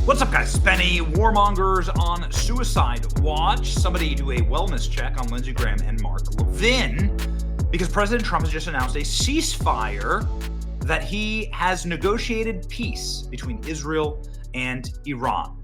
What's up, guys? It's Benny. Warmongers on suicide watch. Somebody do a wellness check on Lindsey Graham and Mark Levin, because President Trump has just announced a ceasefire, that he has negotiated peace between Israel and Iran.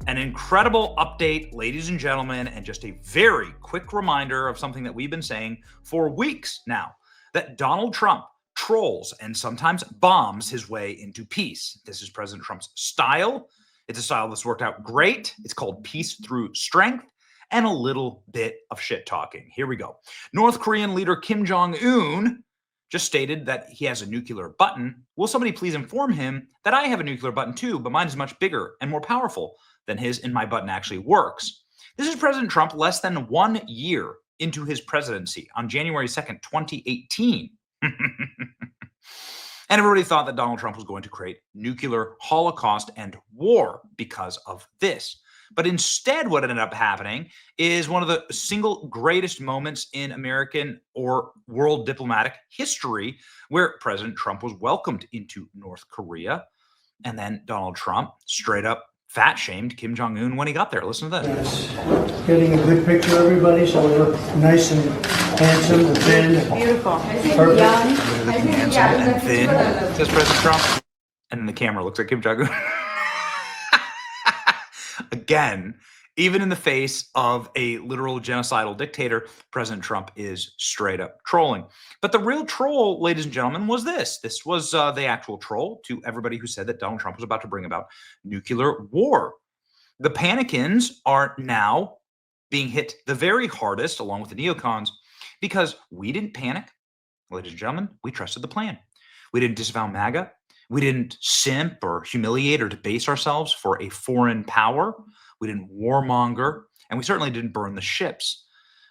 An incredible update, ladies and gentlemen, and just a very quick reminder of something that we've been saying for weeks now, that Donald Trump trolls and sometimes bombs his way into peace. This is President Trump's style. It's a style that's worked out great. It's called peace through strength and a little bit of shit talking. Here we go. North Korean leader Kim Jong-un just stated that he has a nuclear button. Will somebody please inform him that I have a nuclear button too, but mine is much bigger and more powerful than his, and my button actually works. This is President Trump less than 1 year into his presidency on January 2nd, 2018. And everybody thought that Donald Trump was going to create nuclear holocaust and war because of this. But instead, what ended up happening is one of the single greatest moments in American or world diplomatic history, where President Trump was welcomed into North Korea. And then Donald Trump straight up fat shamed Kim Jong-un when he got there. Listen to this. Yes. Getting a good picture of everybody, so we look nice and handsome and thin. Beautiful. Perfect. Handsome and thin, says President Trump. And then the camera looks like Kim Jong-un. Again, even in the face of a literal genocidal dictator, President Trump is straight up trolling. But the real troll, ladies and gentlemen, was this. This was the actual troll to everybody who said that Donald Trump was about to bring about nuclear war. The panicins are now being hit the very hardest, along with the neocons, because we didn't panic. Ladies and gentlemen, we trusted the plan. We didn't disavow MAGA. We didn't simp or humiliate or debase ourselves for a foreign power. We didn't warmonger, and we certainly didn't burn the ships.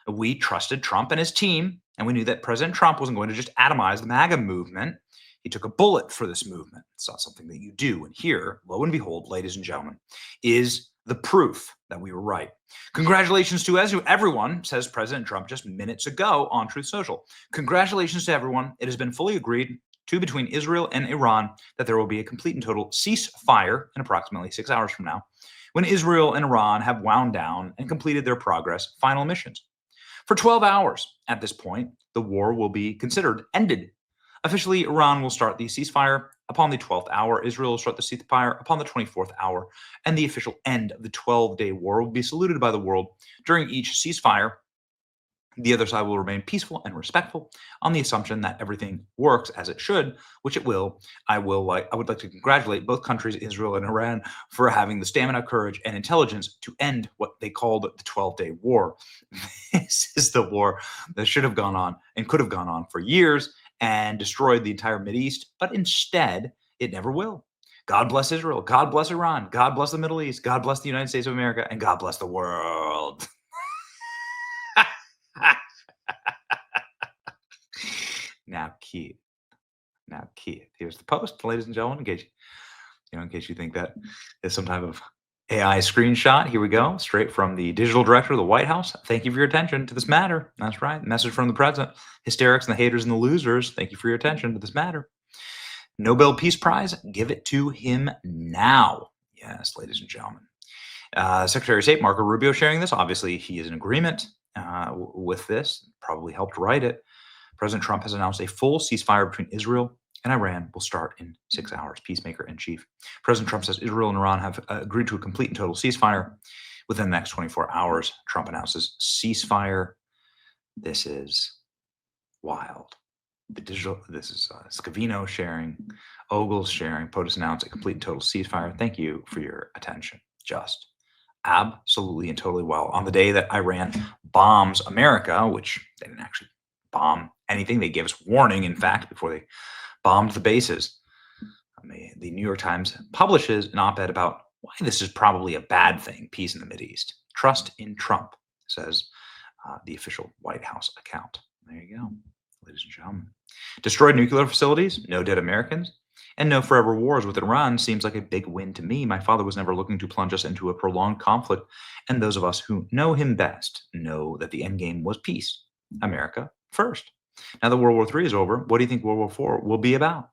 We trusted Trump and his team, and we knew that President Trump wasn't going to just atomize the MAGA movement. He took a bullet for this movement. It's not something that you do. And here, lo and behold, ladies and gentlemen, is the proof that we were right. Congratulations to everyone, says President Trump just minutes ago on Truth Social. Congratulations to everyone. It has been fully agreed to between Israel and Iran that there will be a complete and total ceasefire in approximately 6 hours from now, when Israel and Iran have wound down and completed their progress final missions. For 12 hours at this point, the war will be considered ended. Officially, Iran will start the ceasefire upon the 12th hour. Israel will start the ceasefire upon the 24th hour. And the official end of the 12-day war will be saluted by the world during each ceasefire. The other side will remain peaceful and respectful on the assumption that everything works as it should, which it will. I would like to congratulate both countries, Israel and Iran, for having the stamina, courage, and intelligence to end what they called the 12-day war. This is the war that should have gone on and could have gone on for years and destroyed the entire Mideast, but instead, it never will. God bless Israel. God bless Iran. God bless the Middle East. God bless the United States of America. And God bless the world. Now, Keith. Here's the post, ladies and gentlemen, in case you think that is some type of AI screenshot. Here we go, straight from the digital director of the White House. Thank you for your attention to this matter. That's right. Message from the president. Hysterics and the haters and the losers. Thank you for your attention to this matter. Nobel Peace Prize. Give it to him now. Yes, ladies and gentlemen. Secretary of State Marco Rubio sharing this. Obviously, he is in agreement with this. Probably helped write it. President Trump has announced a full ceasefire between Israel and Iran will start in 6 hours. Peacemaker in chief. President Trump says Israel and Iran have agreed to a complete and total ceasefire within the next 24 hours. Trump announces ceasefire. This is wild. This is Scavino sharing, Ogles sharing. POTUS announced a complete and total ceasefire. Thank you for your attention. Just absolutely and totally well. On the day that Iran bombs America, which they didn't actually bomb anything. They gave us warning, in fact, before they bombed the bases. The New York Times publishes an op-ed about why this is probably a bad thing, peace in the Mideast. Trust in Trump, says the official White House account. There you go, ladies and gentlemen. Destroyed nuclear facilities, no dead Americans, and no forever wars with Iran seems like a big win to me. My father was never looking to plunge us into a prolonged conflict, and those of us who know him best know that the end game was peace. America first. Now that World War III is over, what do you think World War IV will be about?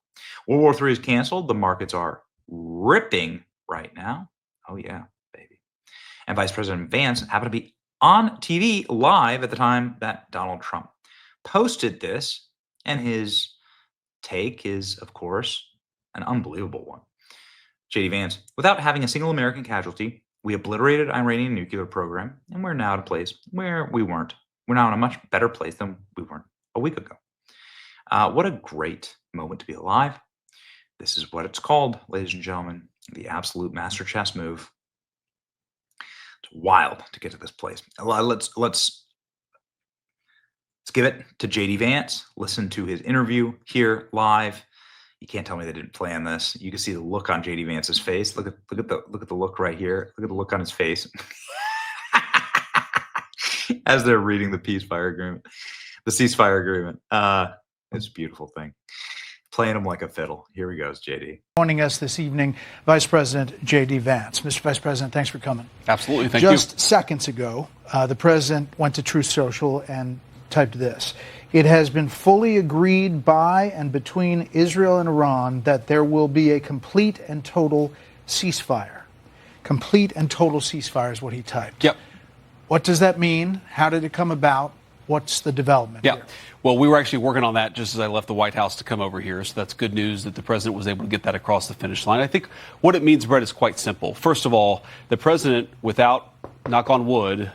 World War III is canceled. The markets are ripping right now. Oh, yeah, baby. And Vice President Vance happened to be on TV live at the time that Donald Trump posted this. And his take is, of course, an unbelievable one. J.D. Vance, without having a single American casualty, we obliterated Iranian nuclear program, and we're now at a place where we weren't. We're now in a much better place than we weren't a week ago. What a great moment to be alive. This is what it's called, ladies and gentlemen, the absolute master chess move. It's wild to get to this place. Let's give it to J.D. Vance. Listen to his interview here live. You can't tell me they didn't plan this. You can see the look on J.D. Vance's face. Look at the look right here. Look at the look on his face as they're reading the ceasefire agreement. It's a beautiful thing. Playing him like a fiddle. Here he goes, J.D. Joining us this evening, Vice President J.D. Vance. Mr. Vice President, thanks for coming. Absolutely, thank you. Just seconds ago, the president went to Truth Social and typed this. It has been fully agreed by and between Israel and Iran that there will be a complete and total ceasefire. Complete and total ceasefire is what he typed. Yep. What does that mean? How did it come about? What's the development here? Well, we were actually working on that just as I left the White House to come over here. So that's good news that the president was able to get that across the finish line. I think what it means, Brett, is quite simple. First of all, the president, without, knock on wood,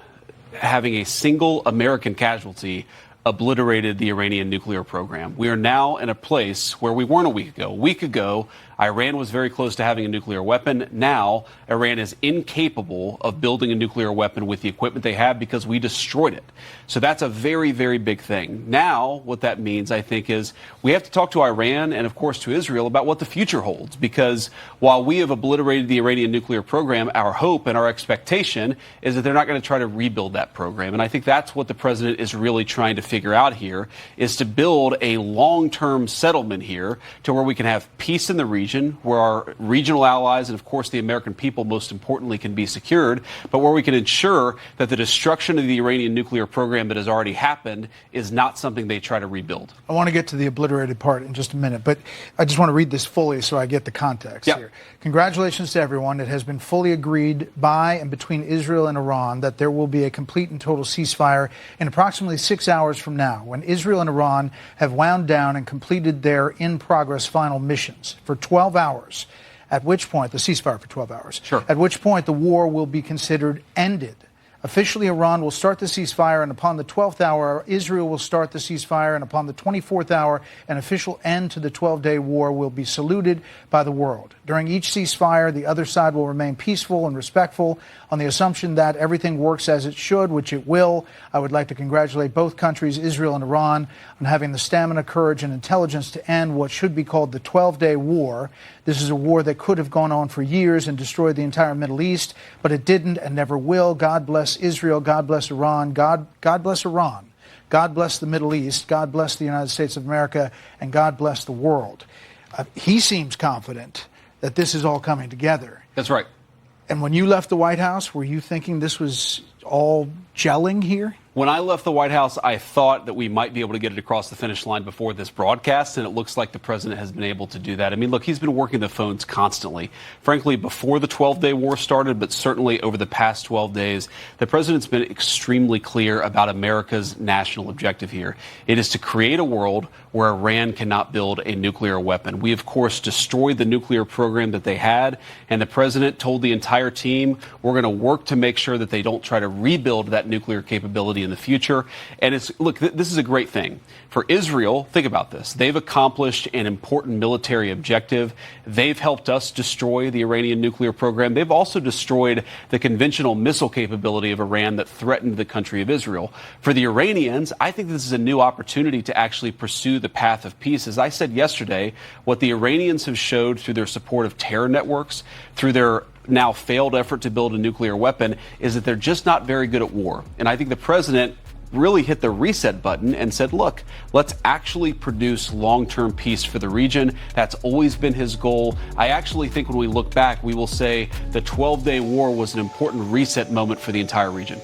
having a single American casualty, obliterated the Iranian nuclear program. We are now in a place where we weren't a week ago. A week ago, Iran was very close to having a nuclear weapon. Now, Iran is incapable of building a nuclear weapon with the equipment they have because we destroyed it. So that's a very, very big thing. Now, what that means, I think, is we have to talk to Iran and, of course, to Israel about what the future holds. Because while we have obliterated the Iranian nuclear program, our hope and our expectation is that they're not going to try to rebuild that program. And I think that's what the president is really trying to figure out here, is to build a long-term settlement here to where we can have peace in the region, where our regional allies and, of course, the American people, most importantly, can be secured, but where we can ensure that the destruction of the Iranian nuclear program that has already happened is not something they try to rebuild. I want to get to the obliterated part in just a minute, but I just want to read this fully so I get the context here. Congratulations to everyone. It has been fully agreed by and between Israel and Iran that there will be a complete and total ceasefire in approximately 6 hours from now, when Israel and Iran have wound down and completed their in-progress final missions for 12 hours, at which point, the ceasefire for 12 hours, at which point the war will be considered ended. Officially, Iran will start the ceasefire, and upon the 12th hour, Israel will start the ceasefire, and upon the 24th hour, an official end to the 12-day war will be saluted by the world. During each ceasefire, the other side will remain peaceful and respectful on the assumption that everything works as it should, which it will. I would like to congratulate both countries, Israel and Iran, on having the stamina, courage, and intelligence to end what should be called the 12-day war. This is a war that could have gone on for years and destroyed the entire Middle East, but it didn't and never will. God bless Israel. God bless Iran. God bless Iran. God bless the Middle East. God bless the United States of America. And God bless the world. He seems confident that this is all coming together. That's right. And when you left the White House, were you thinking this was all gelling here? When I left the White House, I thought that we might be able to get it across the finish line before this broadcast, and it looks like the president has been able to do that. I mean, look, he's been working the phones constantly. Frankly, before the 12-day war started, but certainly over the past 12 days, the president's been extremely clear about America's national objective here. It is to create a world where Iran cannot build a nuclear weapon. We, of course, destroyed the nuclear program that they had, and the president told the entire team, we're going to work to make sure that they don't try to rebuild that nuclear capability in the future. And it's, look, this is a great thing. For Israel, think about this. They've accomplished an important military objective. They've helped us destroy the Iranian nuclear program. They've also destroyed the conventional missile capability of Iran that threatened the country of Israel. For the Iranians, I think this is a new opportunity to actually pursue the path of peace. As I said yesterday, what the Iranians have showed through their support of terror networks, through their now failed effort to build a nuclear weapon, is that they're just not very good at war. And I think the president really hit the reset button and said, look, let's actually produce long-term peace for the region. That's always been his goal. I actually think when we look back, we will say the 12-day war was an important reset moment for the entire region.